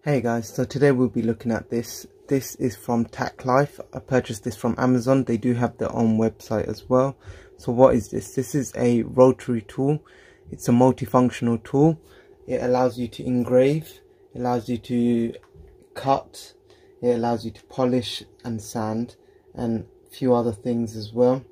Hey guys, so today we'll be looking at this. This is from Ticklife. I purchased this from Amazon. They do have their own website as well. So what is this? This is a rotary tool. It's a multifunctional tool. It allows you to engrave, it allows you to cut, it allows you to polish and sand, and a few other things as well.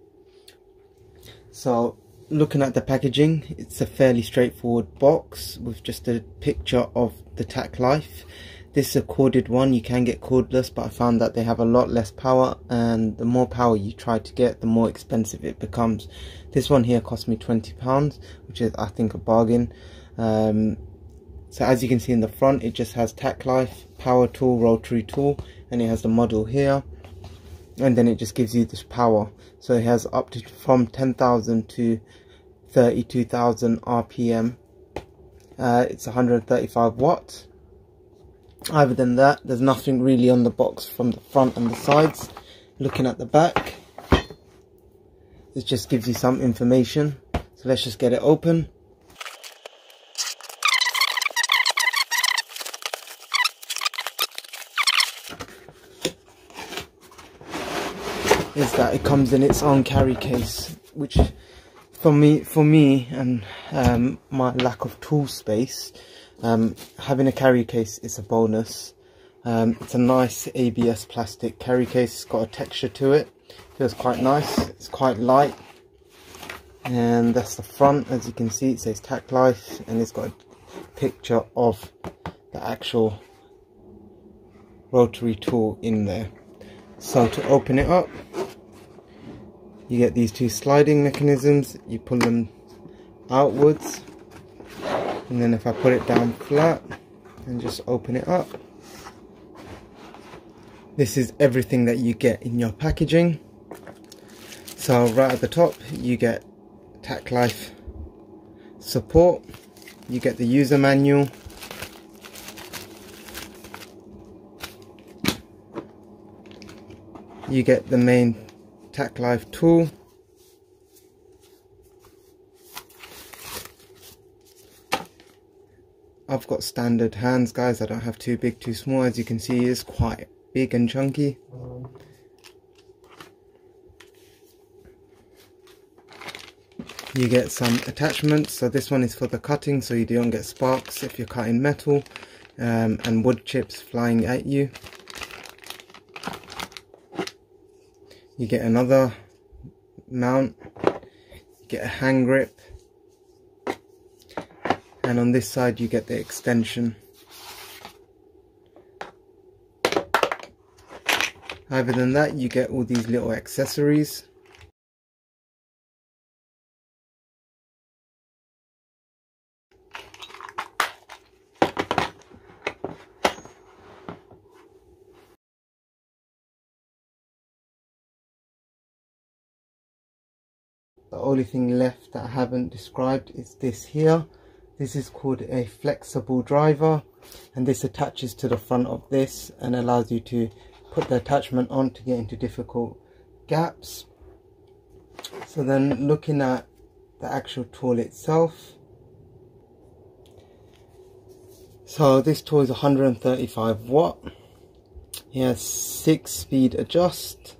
So looking at the packaging, it's a fairly straightforward box with just a picture of the Ticklife. This is a corded one. You can get cordless, but I found that they have a lot less power, and the more power you try to get, the more expensive it becomes. This one here cost me £20, which is I think a bargain. So as you can see in the front, it just has Ticklife, power tool, rotary tool, and it has the model here, and then it just gives you this power. So it has up to from 10,000 to 32,000 RPM. It's 135 watts. Other than that, there's nothing really on the box from the front and the sides. Looking at the back, it just gives you some information. So let's just get it open. Is that it comes in its own carry case, which for me and my lack of tool space, having a carry case is a bonus. It's a nice ABS plastic carry case. It's got a texture to it. Feels quite nice. It's quite light, and that's the front. As you can see, it says Ticklife, and it's got a picture of the actual rotary tool in there. So to open it up, you get these two sliding mechanisms. You pull them outwards, and then if I put it down flat and just open it up, this is everything that you get in your packaging. So right at the top you get Ticklife support, you get the user manual, you get the main Ticklife tool, I've got standard hands, guys. I don't have too big, too small. As you can see, it's quite big and chunky. You get some attachments. So this one is for the cutting, so you don't get sparks if you're cutting metal, and wood chips flying at you. You get another mount, you get a hand grip, and on this side you get the extension. Other than that, you get all these little accessories. The only thing left that I haven't described is this here. This is called a flexible driver, and this attaches to the front of this and allows you to put the attachment on to get into difficult gaps. So then looking at the actual tool itself, so this tool is 135 watt. It has 6-speed adjust.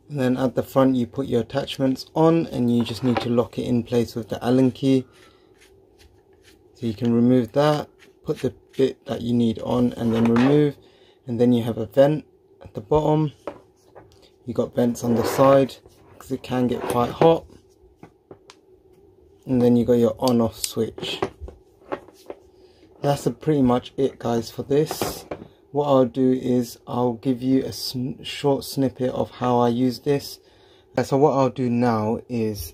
And then at the front you put your attachments on, and you just need to lock it in place with the Allen key. So you can remove that, put the bit that you need on, and then remove. And then you have a vent at the bottom. You got vents on the side because it can get quite hot. And then you got your on off switch. That's pretty much it, guys, for this. What I'll do is I'll give you a short snippet of how I use this. So what I'll do now is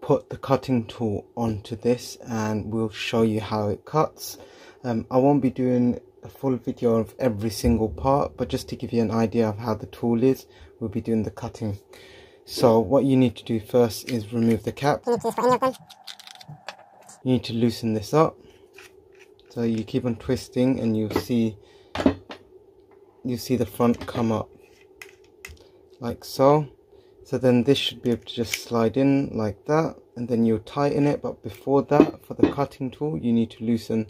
put the cutting tool onto this, and we'll show you how it cuts. I won't be doing a full video of every single part, but just to give you an idea of how the tool is, we'll be doing the cutting. So what you need to do first is remove the cap. You need to loosen this up. So you keep on twisting and you see the front come up like so. So then this should be able to just slide in like that, and then you'll tighten it. But before that, for the cutting tool, you need to loosen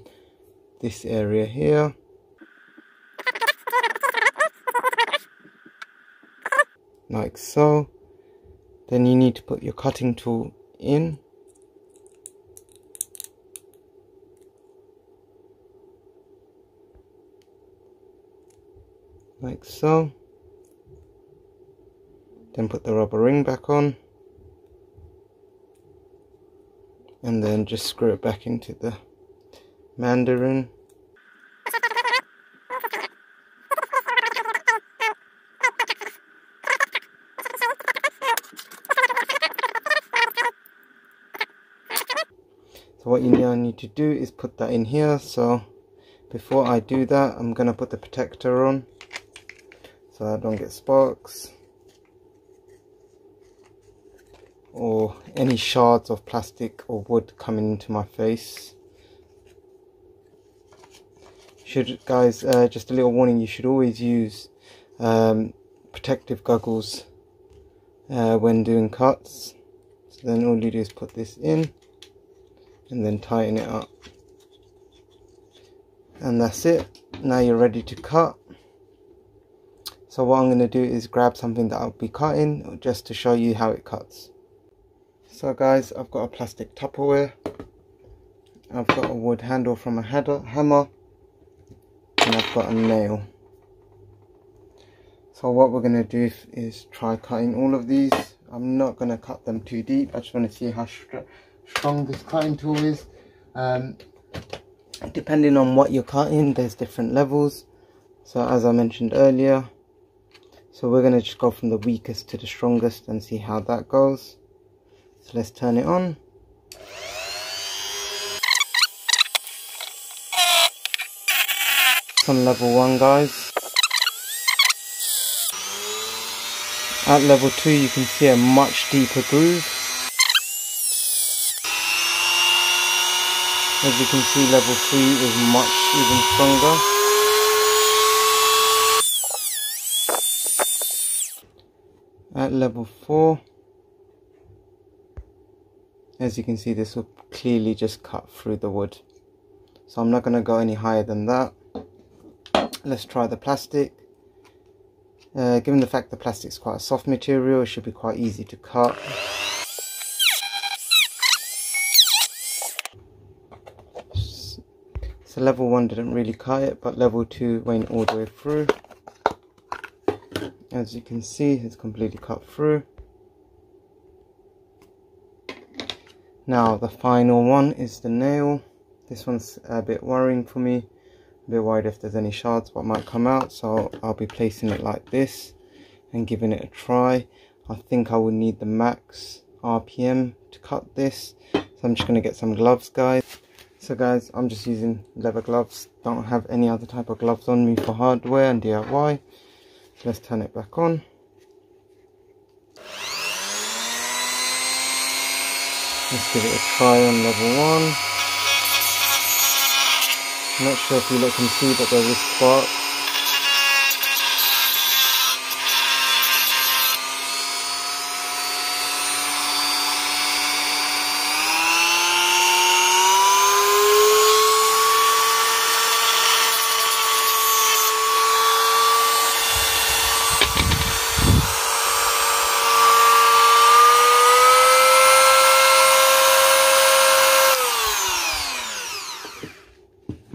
this area here. Like so. Then you need to put your cutting tool in. Like so. Then put the rubber ring back on. And then just screw it back into the mandarin. So what you now need to do is put that in here. So before I do that, I'm going to put the protector on so I don't get sparks or any shards of plastic or wood coming into my face. Guys, just a little warning, you should always use protective goggles when doing cuts. So then all you do is put this in and then tighten it up, and that's it. Now you're ready to cut. So what I'm going to do is grab something that I'll be cutting just to show you how it cuts. So guys, I've got a plastic Tupperware, I've got a wood handle from a hammer, and I've got a nail. So what we're going to do is try cutting all of these. I'm not going to cut them too deep, I just want to see how strong this cutting tool is. Depending on what you're cutting, there's different levels. So as I mentioned earlier, so we're going to just go from the weakest to the strongest and see how that goes. So let's turn it on. It's on level 1, guys. At level 2 you can see a much deeper groove. As you can see, level 3 is even stronger. At level 4, as you can see, this will clearly just cut through the wood. So I'm not going to go any higher than that. Let's try the plastic. Given the fact the plastic is quite a soft material, it should be quite easy to cut. So level 1 didn't really cut it, but level 2 went all the way through. As you can see, it's completely cut through. Now the final one is the nail. This one's a bit worrying for me. A bit worried if there's any shards what might come out, so I'll be placing it like this and giving it a try. I think I will need the max RPM to cut this, so I'm just going to get some gloves, guys. So guys, I'm just using leather gloves, don't have any other type of gloves on me for hardware and DIY. So let's turn it back on. Let's give it a try on level 1. I'm not sure if you can see, but there is sparks.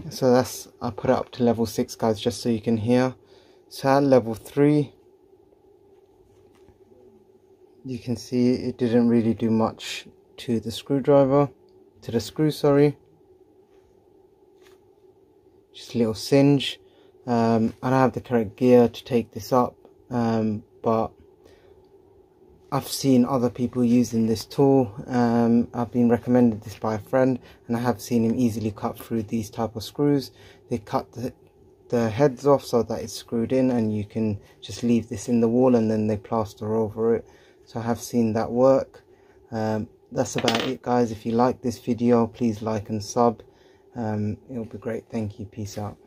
So that's, I put it up to level 6, guys, just so you can hear. So at level 3, you can see it didn't really do much to the screwdriver, to the screw, sorry. Just a little singe. I don't have the correct gear to take this up, but I've seen other people using this tool. I've been recommended this by a friend, and I have seen him easily cut through these type of screws. They cut the heads off so that it's screwed in, and you can just leave this in the wall and then they plaster over it. So I have seen that work. That's about it, guys. If you like this video, please like and sub. It'll be great. Thank you. Peace out.